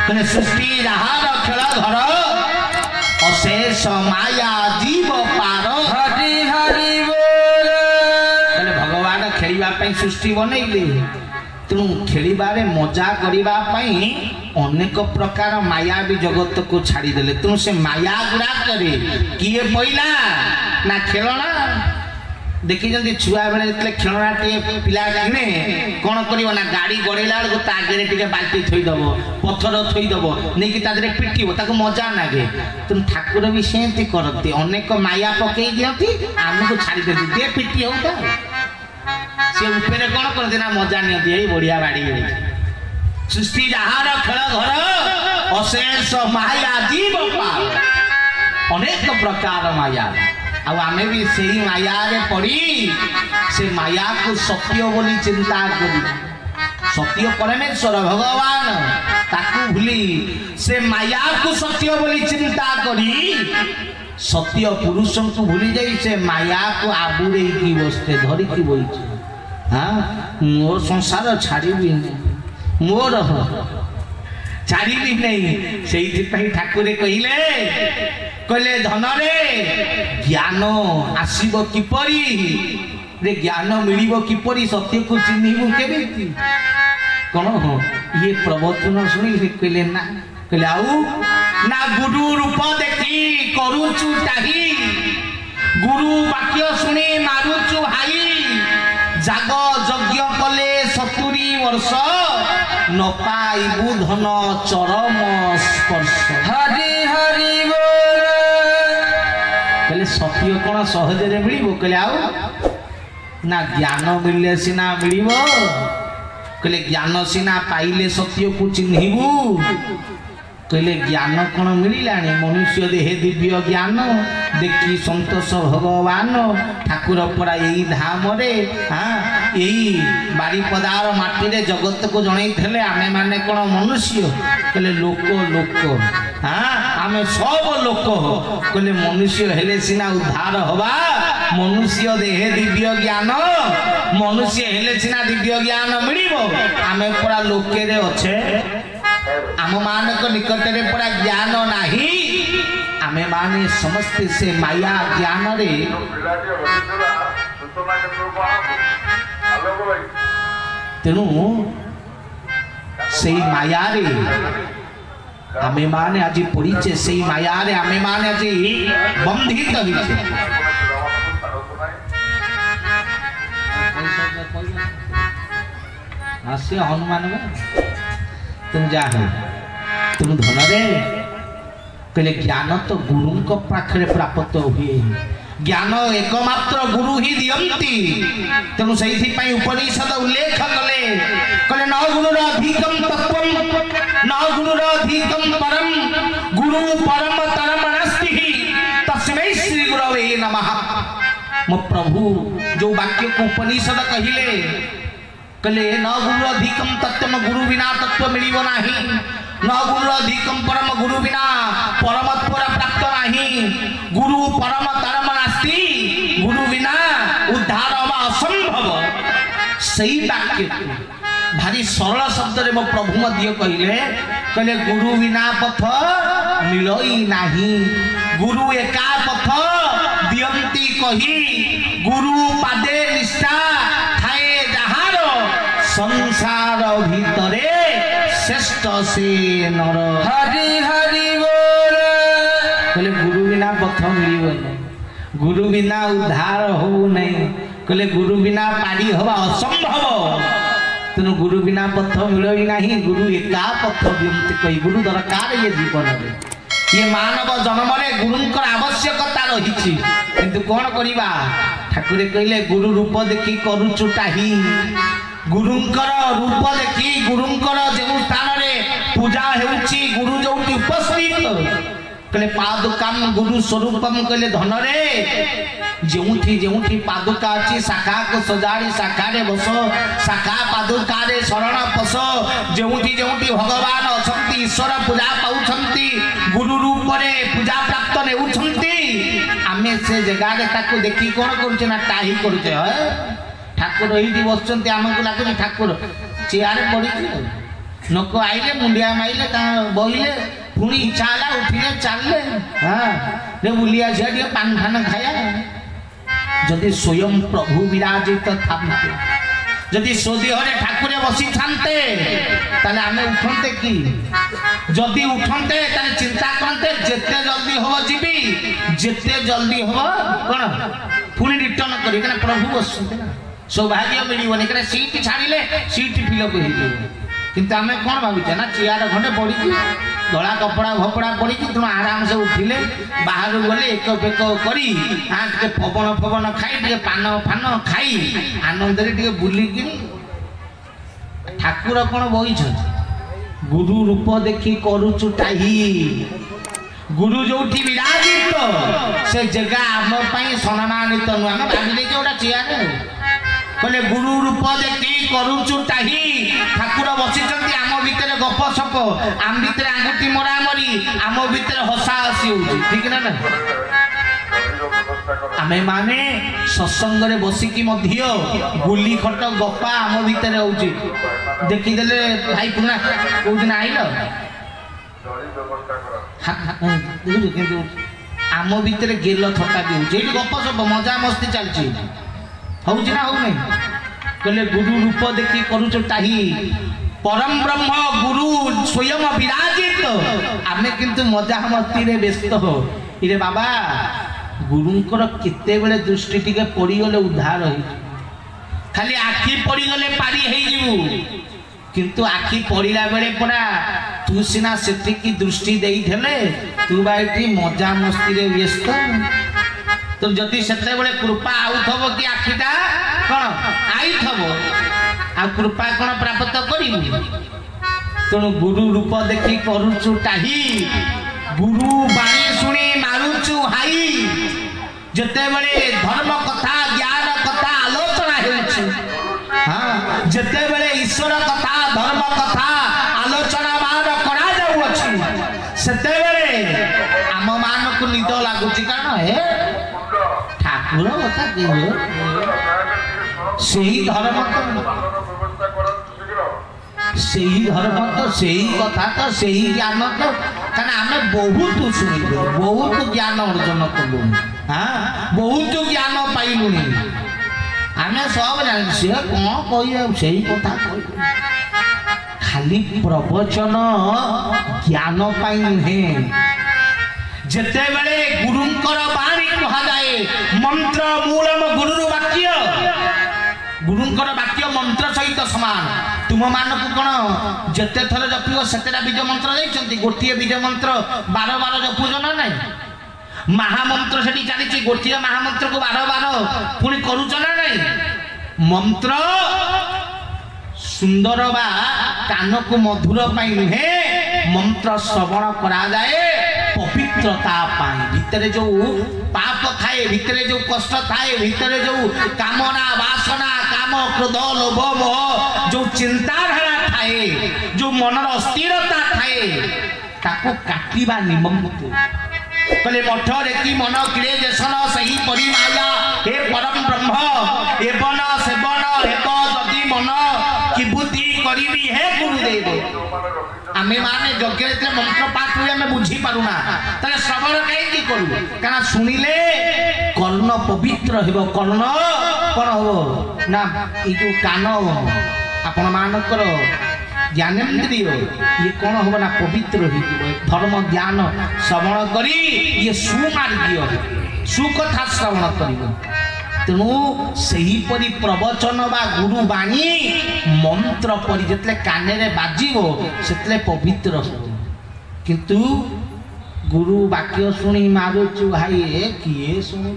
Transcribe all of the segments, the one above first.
कहले सृष्टि जहार खेल घर अशेष माया जीव पार हरि हरि बोल कहले भगवान खेलिबा पई सृष्टि बनैले तेणु खेलिबारे मजा करिबा पई अनेक प्रकार माया भी जगत को छाड़ी देले तेणु से माया गुड़ा करे किए पइला ना खेलना देखी जल्दी छुआ बेले जतले खेलना टे पिला किने कोन करियो ना गाड़ी गड़ेला बेलको ता आगे टिके बाल्टी थई दबो पत्थर थई दबो नै कि तादरे पिटिबो ताको मजा लागे तुम ठाकुर भी सेंती करती अनेक माया पकई दियंती हमको छाड़ी देती दे पिटी होता से ऊपर कोन करते ना मजा नियंती एई बढ़िया बाड़ी सृष्टि जहार खेल घर अशेष माया जीव पार अनेक प्रकार माया आमे भी सही माया रे पड़ी से माया को सत्य बोली चिंता करी सत्य परमेश्वर भगवान ताकू भूली से माया को सत्य बोली चिंता करी सत्य पुरुष को भूली जाई से माया को आबुरे की बसते धरी की बोई हाँ मोर संसार छाड़ी भी नहीं मोर छाड़ी भी नहीं से ठाकुर कहले धन रे ज्ञान आसीबो किपरी रे ज्ञान मिलिबो किपरी सत्य को चिन्हिबो केबेती कोन हो ये प्रवचन सुनी कहले ना कहले आउ ना गुरु रूप देखी करूचु ताही गुरु वाक्य सुनी मारुचु हाई जाग यज्ञ कले 70 वर्ष न पाइबु धन चरम स्पर्श हरि हरि कहले सत्य कौन सहजरे मिल कहले आउ ना ज्ञान मिले सीना मिल कहले ज्ञान सीना पाइले सत्य को चिन्हबू कहले ज्ञान कौन मिलला मनुष्य देहे दिव्य ज्ञान देखी संतोष भगवान ठाकुर पड़ा यही धाम रे हाँ यही बारीपदार माटी रे जगत को जन आमे माने कौन मनुष्य कहले लोक लोक हाँ आमे सब लोक कहले मनुष्य हेले सीना उद्धार हवा मनुष्य देहे दिव्य ज्ञान मनुष्य हेले सीना दिव्य ज्ञान मिलिबो आमे पूरा लोके रे अच्छे आम मान निकट में पूरा ज्ञान नाही आमे माने समस्ते से माया ज्ञान रे तेणु से माया रे आमे माने आज पड़ीचे से माया रे आमे माने आज बंधित होइछे आसे हनुमान तुम जा तुम धन रे कहले ज्ञान तो गुरु को पाखरे प्राप्त हुए ज्ञान एकमात्र गुरु ही दियंती तेणु से उपनिषद उल्लेख कले कहले न गुरुर अधिकम तत्वम न गुरुर अधिकम परम गुरु परम तरम नास्ति तस्मै श्री गुरवे नमः मो प्रभु जो वाक्य को उपनिषद कहिले कहले न गुरु अधिकम तत्व गुरु बिना तत्व मिलिबो नाही न गुरु अधिकम परम गुरु बिना परमत्वर प्राप्त नाही गुरु परम तरम नास्ति गुरु बिना उद्धार असंभव सही वाक्य भारी सरल शब्द रे मो प्रभु मध्य कहले गुरु बिना पथ मिलई नाही गुरु एका पथ दियंती कही गुरु पादे निष्ठा थाए जहार संसार भितरे श्रेष्ठ से नर हरि हरि बोल कहले गुरु बिना पथ मिलबो गुरु बिना उद्धार हो नहीं कहले गुरु बिना पारी हवा असंभव तेणु गुरु बिना पथ मिलई नहीं गुरु एका पथ दियंती कही गुरु दरकार ये जीवन में ये मानव जन्म रे गुरुंकर आवश्यकता रही किंतु कौन करिबा ठाकुर कहले गुरु रूप देखी करूचु ताही गुरुंकर रूप देखी गुरुंकर जो स्थान रे पूजा हेउची गुरु जोटी उपस्थित कहले पादुकाम गुरु स्वरूपम कहले धन रे जोठी पादुका अच्छी शाखा को सजाड़ी शाखा रे बस शाखा पादुका रे शरण पस जोठी भगवान अछंती ईश्वर पूजा पाउछंती गुरु रूप रे पूजा प्राप्त नेउछंती आमे से जगह रे ताको देखी कोन करूचे ना ताही करूचे ठाकुर एठी बसचंती हमको लागुनी ठाकुर चेयर पड़ी लोक आइले मुंडिया माइले बहिले पुणी इच्छा है उठिले चलले हाँ बुलिया झे पान फान खाया जदि स्वयं प्रभु विराजित थाते जदि स्वदेह ठाकुर बसी थाते ताले आमे उठते कि जदि उठते ताले चिंता करते जिते जल्दी हम जीवी जिते जल्दी हम कौन पुणी रिटर्न करी प्रभु बसुते ना सौभाग्य मिलबनी कहीं सीट छाड़िले सीट फिलअप हो किंतु आमे कौन भावुचे ना चेयर खंडे पड़ी धड़ा कपड़ा भपड़ा पड़ी तुम आराम से उठिले बाहर गले एक बेक करी टे पवन फवन खाई पान फान खाई आनंद टे बुलिक ठाकुर कौन बही गुरु रूप देखी करुचु टाही गुरु जो विराजित से जगह आम सम्मानित नुह आम भाविले गोटा चेयर कहले गुरु रूप देखी करुचु टाही ठाकुर बसी आम भितर गप सप आम भितर आंगुठी मरा मरी आम भितर हसा हसी हो ठीक ना ना आमे माने सत्संग रे बसिकी मध्य गुली खट गपा आम भितर होउची देखिदेले भाई पुना को दिन आइलो आम भितर गेल थटा भी होउची गप सप मजा मस्ती चलची होउची ना हो नहीं कहले गुरु रूप देखी करुच टाही परम ब्रह्म गुरु स्वयं विराजित आमे किंतु मजा मस्ती रे व्यस्त हो इरे बाबा गुरुंकर केते बेले दृष्टि टिके पड़ी गले उद्धार हो खाली आखि पड़ी गले पारी हे जीवु किंतु आखि पड़िला बेले पड़ा तू सिना सेठी की दृष्टि देई थेले तू बाइटी मजा मस्ती रे व्यस्त तो जदि सेते बेले कृपा आउथबो कि आखिटा कोन आइथबो आ कृपा कोन प्राप्त करिबु तेणु गुरु रूप देखी करुचु टाही गुरु बाणी सुनी मारुचु हाई जते बेले धर्म कथा ज्ञान कथा आलोचना हेउछि हां जते बेले ईश्वर कथा धर्म कथा आलोचना मान करा जाउ अछि सेते बेले आम मान को निद लागुछि कारण हे ठाकुर कथा कि सही धर्म सही धर्म तो सही कथा तो सही ज्ञान तो कारण आम बहुत शुणिल बहुत ज्ञान अर्जन कलु हाँ बहुत ज्ञान पाइलु आम सब जान सी कौन कह सही कथा खाली प्रवचन ज्ञान पाई नुहे जिते बेले गुरुंकर बाणी कहा जाए मंत्र मूलम गुरु वाक्य गुरुंकर वाक्य मंत्र सहित समान तुम मानक कौन जिते थर जपिव सेतेटा बीज मंत्र देइछंती गोटिए बीज मंत्र 12 12 जपुज ना नहीं महामंत्र सेठी चली गोटिए महामंत्र को 12 12 पुणी करूच ना नहीं मंत्र सुंदर बा कान को मधुर पाई नुहे मंत्र श्रवण करा जाए पवित्रता पाई भितरे जो पाप थाए भितरे जो कष्ट थाए भितरे जो कामना वासना काम क्रोध लोभ मोह जो चिंताधारा थाए जो मनर अस्थिरता थाए ताको काटिबा निमंत कहले मठ रेकी मन क्रिय जेसन सही परिमाया हे परम ब्रह्म एवन सेवन हेक जदि मन कि बुद्धि करिबी हे गुरुदेव आमे माने यज्ञ मंत्र पाठ हुए आमे बुझी पारुना ताले श्रवण कहीं करू कारण सुनिले कर्ण पवित्र हेबो कर्ण कोन हो ना ई जो कान आपण मानकर ज्ञानेन्द्रिय ये कौन हम ना पवित्र धर्म ज्ञान श्रवण करी ये सुमार्गीय सुकथा श्रवण कर तेणु सहीपरी प्रवचन बा गुरु बाणी मंत्र परी जितले कान रे बाजिबो सेतले पवित्र हो किंतु गुरु वाक्य सुनी मारुचु भाई किए सुनु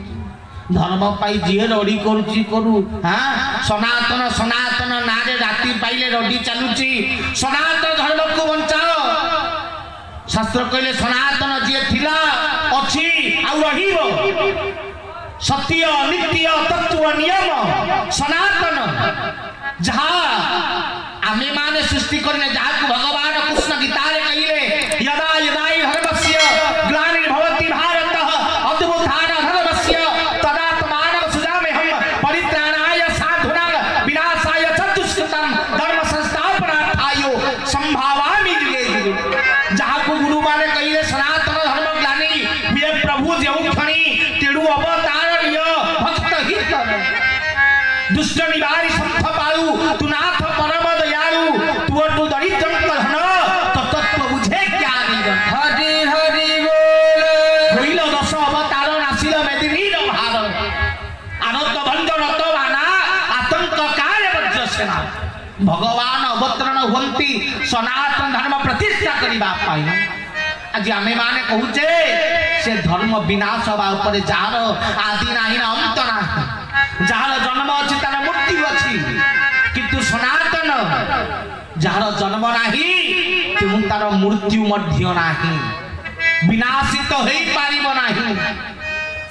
धर्म पाई जी रड़ी करुची करू हाँ सनातन सनातन नारे राति पाइले रड़ी चलुची सनातन धर्म को बंचाओ शास्त्र कहले सनातन जी थिला अछि आ रहिबो सत्य नित्य तत्व नियम सनातन जहाँ आमे माने सृष्टि करने जहाँ को भगवान कृष्ण गीता रे कहिले यदा यदा धर्मस्य ग्लानिर्भवति भारतः अद्भुतान धर्मस्य तदात्मानं सुजाम्यहं परित्राणाय साधूनां विनाशाय च दुष्कृतं धर्म संस्थापनार्थाय संभा भवामी जुगे जुगे जहाँ को गुरु माने कहिले सनातन धर्म ज्ञानी हुए प्रभु जेउ खणी तेड़ू अवतार लियो भक्त हित दुष्ट निवारी संत पालू तू नाथ परम दयालु तू तू दरिद्र धन तत्व बुझे ज्ञानी हरि हरि बोल होइल दश अवतार नासिल मेदिनीर भार आनंद भंजन तवाना आतंक काल वज्र सेना भगवान अवतरण हुंती सनातन धर्म प्रतिष्ठा करबा पाई आज आमे माने कहूचे से धर्म विनाश होबा ऊपर जार आदि नाही ना अंत नाही जार जन्म अछि तार मृत्यु अछि किंतु सनातन जार जन्म नाही तेणु तार मृत्यु मध्य नाही विनाशित होई पारिबो नाही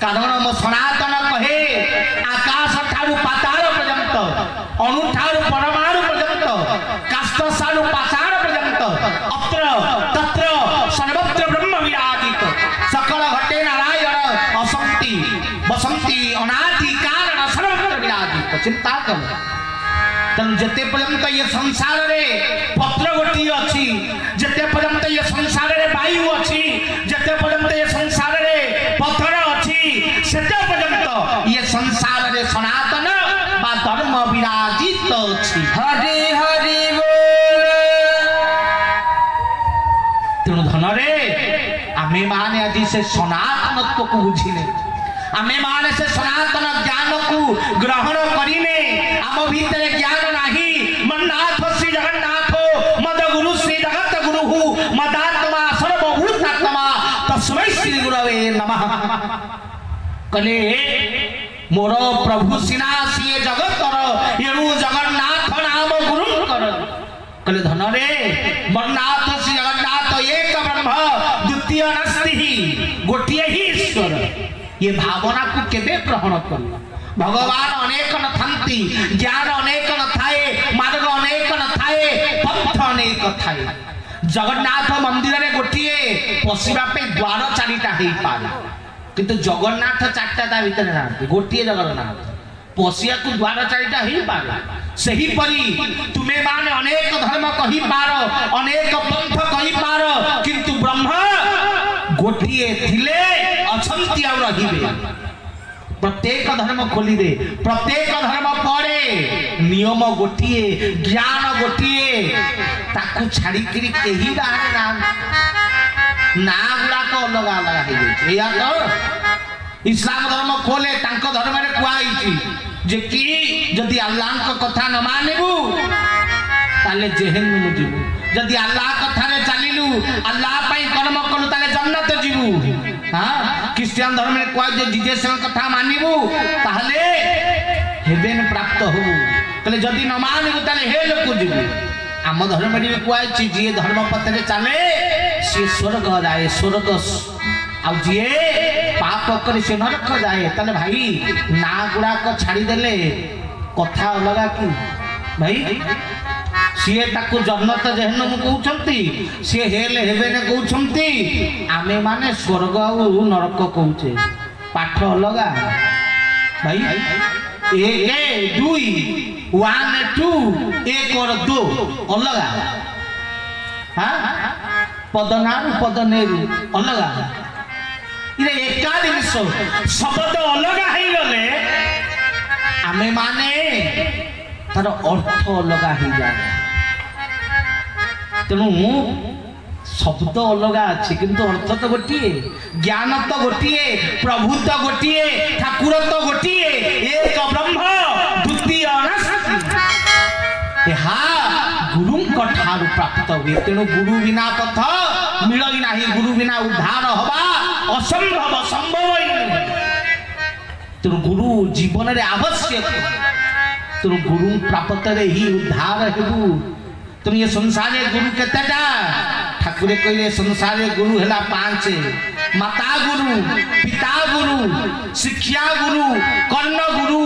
कारण मो सनातन कहे आकाश ठारू पाताल पर्यंत अणु ठारू परमाणु पर्यंत काष्ठ सारू पाषाण पर्यंत अत्र तत्र सर्वत्र ब्रह्म विराजित सकल घटे नारायण असंति बसंति अनादि कारण सर्वत्र विराजित चिंता कर तन जते पर्यंत ये संसार रे पत्र गोटी अछि जते पर्यंत ये संसार रे वायु अछि जते पर्यंत ये संसार रे पत्थर अछि सेते पर्यंत ये संसार रे सनातन बा धर्म विराजित अछि हरि हरि बोल तेणु धन रे आमे माने आज से सनातनत्व को बुझिले आमे माने से सनातन ज्ञान को ग्रहण करिने आम भीतर ज्ञान नाही मन्नाथ श्री जगन्नाथ मद गुरु श्री जगत गुरु मदात्मा सर्वभूतात्मा तस्मै श्री गुरवे नमः कले मोर प्रभु सिना सिए जगतर एणु जगन्नाथ नाम गुरु कर कले धन रे मन्नाथ श्री जगन्नाथ एक ब्रह्म द्वितीय नास्ति गोटिए ही ईश्वर ये भावना को केबे ग्रहण कर भगवान अनेक न थांती ज्ञान अनेक न थाए मार्ग अनेक न थाए पथ अनेक थाए जगन्नाथ मंदिर रे गोटिए पशिबा पे द्वार चारिटा हेई पाला किंतु जगन्नाथ चारटा ता भीतर ना गोटिए जगन्नाथ पशिया को द्वार चारिटा हेई पाला सही परी तुमे माने अनेक धर्म कहि पारो अनेक पंथ कहि पारो किंतु ब्रह्म गोटिए थिले अछंती आ रहिबे प्रत्येक धर्म खोली दे प्रत्येक धर्म पड़े नियम गोटिए ज्ञान गोटिए ताकू छाड़ी करी केही बाहर ना गुड़ा को अलग अलग हे जाय या तो इस्लाम धर्म खोले तांको धर्म रे कुआई जे कि जदि अल्लाह को कथा न मानिबू ताले जेहन मु जीवू जदि अल्लाह कथा रे चलिलू अल्लाह पई कर्म कलू ताले जन्नत जीवू हां क्रिश्चियन धर्म रे कोइ जे जीसस कथा मानिबू ताले हेवेन प्राप्त होबू तले जदि न मानिबू ताले हेल को जीवू आम धर्म रे कोइ छि जे धर्म पथ रे चले से स्वर्ग जाए स्वर्ग आ जे पाप करे से नरक जाए तले भाई ना गुड़ा को छाड़ी देले कथा अलगा कि भाई सीए ताकू जन्नत जेहन मु कहउछंती सीए हेल हेबेने कहउछंती आमे माने स्वर्ग आ नरक कहउछे पाठ अलगा भाई एक दुई 1 2 एक और 2 अलगा हां पद नारु पद नेरु अलगा इरे एका जिनिस शब्द अलगा हे गले आमे माने तार अर्थ अलगा हे जाए तेणु शब्द अलगा अच्छी किंतु अर्थ तो गोटे ज्ञान तो गोटे प्रभु तो गोटे ठाकुर तो गोटे एक ब्रह्म द्वितीय गुरु ठार प्राप्त हुए तेणु गुरु बिना पथ मिल ना गुरु बिना उद्धार हवा असंभव संभव तेणु गुरु जीवन रे आवश्यक तेणु गुरु प्राप्त रे ही उद्धार हेबू तुम ये संसार गुरु केतेटा ठाकुर कहले संसार गुरु हैला 5 माता गुरु पिता गुरु शिक्षा गुरु कर्ण गुरु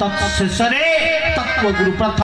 तत्शेषरे तत्व गुरु प्रथम